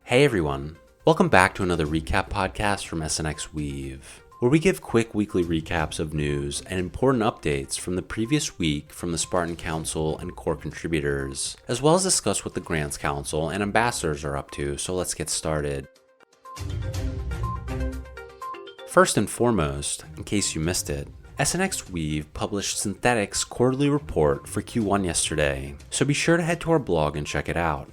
Hey everyone, welcome back to another recap podcast from SNXweave, where we give quick weekly recaps of news and important updates from the previous week from the Spartan Council and core contributors, as well as discuss what the Grants Council and ambassadors are up to, so let's get started. First and foremost, in case you missed it, SNXweave published Synthetic's quarterly report for Q1 yesterday, so be sure to head to our blog and check it out.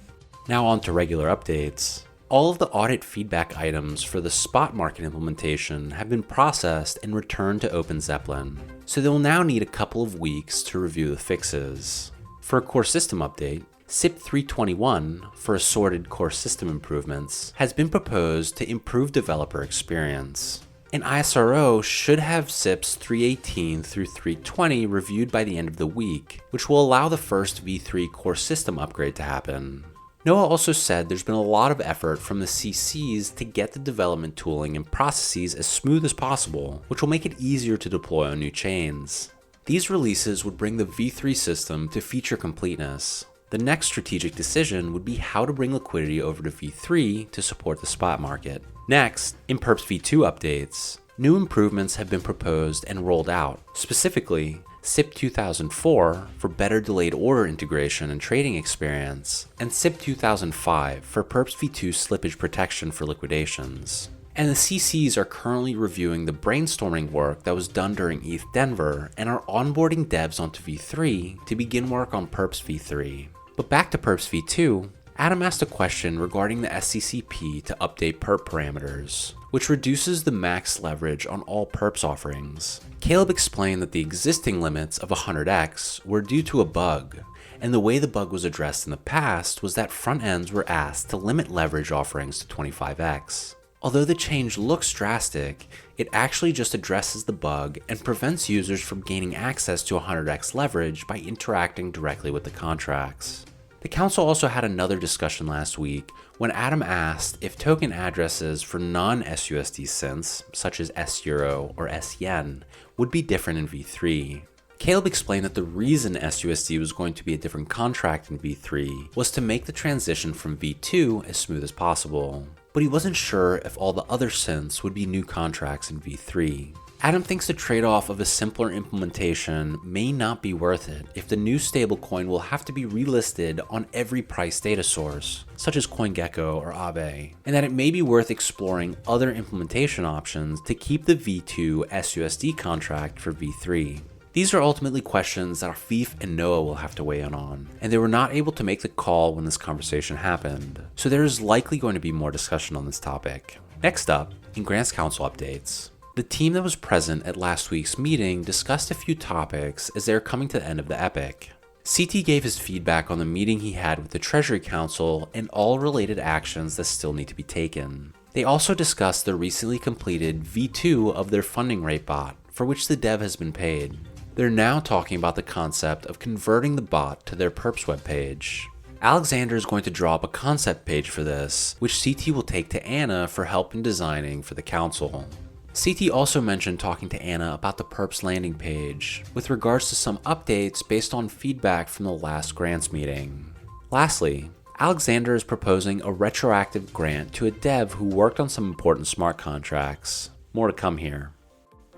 Now on to regular updates. All of the audit feedback items for the spot market implementation have been processed and returned to OpenZeppelin, so they'll now need a couple of weeks to review the fixes. For a core system update, SIP 321 for assorted core system improvements has been proposed to improve developer experience. An ISRO should have SIPs 318 through 320 reviewed by the end of the week, which will allow the first V3 core system upgrade to happen. Noah also said there's been a lot of effort from the CCs to get the development tooling and processes as smooth as possible, which will make it easier to deploy on new chains. These releases would bring the V3 system to feature completeness. The next strategic decision would be how to bring liquidity over to V3 to support the spot market. Next, in Perps V2 updates, new improvements have been proposed and rolled out, specifically SIP 2004 for better delayed order integration and trading experience, and SIP 2005 for Perps V2 slippage protection for liquidations. And the CCs are currently reviewing the brainstorming work that was done during ETH Denver and are onboarding devs onto V3 to begin work on Perps V3. But back to Perps V2, Adam asked a question regarding the SCCP to update perp parameters, which reduces the max leverage on all perps offerings. Caleb explained that the existing limits of 100x were due to a bug, and the way the bug was addressed in the past was that front ends were asked to limit leverage offerings to 25x. Although the change looks drastic, it actually just addresses the bug and prevents users from gaining access to 100x leverage by interacting directly with the contracts. The council also had another discussion last week when Adam asked if token addresses for non-SUSD synths, such as S-Euro or S-Yen, would be different in V3. Caleb explained that the reason SUSD was going to be a different contract in V3 was to make the transition from V2 as smooth as possible, but he wasn't sure if all the other synths would be new contracts in V3. Adam thinks the trade-off of a simpler implementation may not be worth it if the new stablecoin will have to be relisted on every price data source, such as CoinGecko or Aave, and that it may be worth exploring other implementation options to keep the V2 SUSD contract for V3. These are ultimately questions that Afif and Noah will have to weigh in on, and they were not able to make the call when this conversation happened, so there is likely going to be more discussion on this topic. Next up, in Grants Council updates, the team that was present at last week's meeting discussed a few topics as they are coming to the end of the epic. CT gave his feedback on the meeting he had with the Treasury Council and all related actions that still need to be taken. They also discussed the recently completed V2 of their funding rate bot, for which the dev has been paid. They're now talking about the concept of converting the bot to their Perps webpage. Alexander is going to draw up a concept page for this, which CT will take to Anna for help in designing for the council. CT also mentioned talking to Anna about the Perps landing page, with regards to some updates based on feedback from the last grants meeting. Lastly, Alexander is proposing a retroactive grant to a dev who worked on some important smart contracts. More to come here.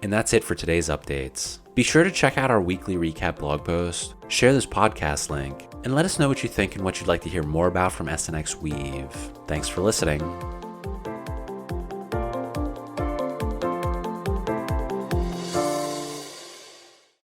And that's it for today's updates. Be sure to check out our weekly recap blog post, share this podcast link, and let us know what you think and what you'd like to hear more about from SNXweave. Thanks for listening.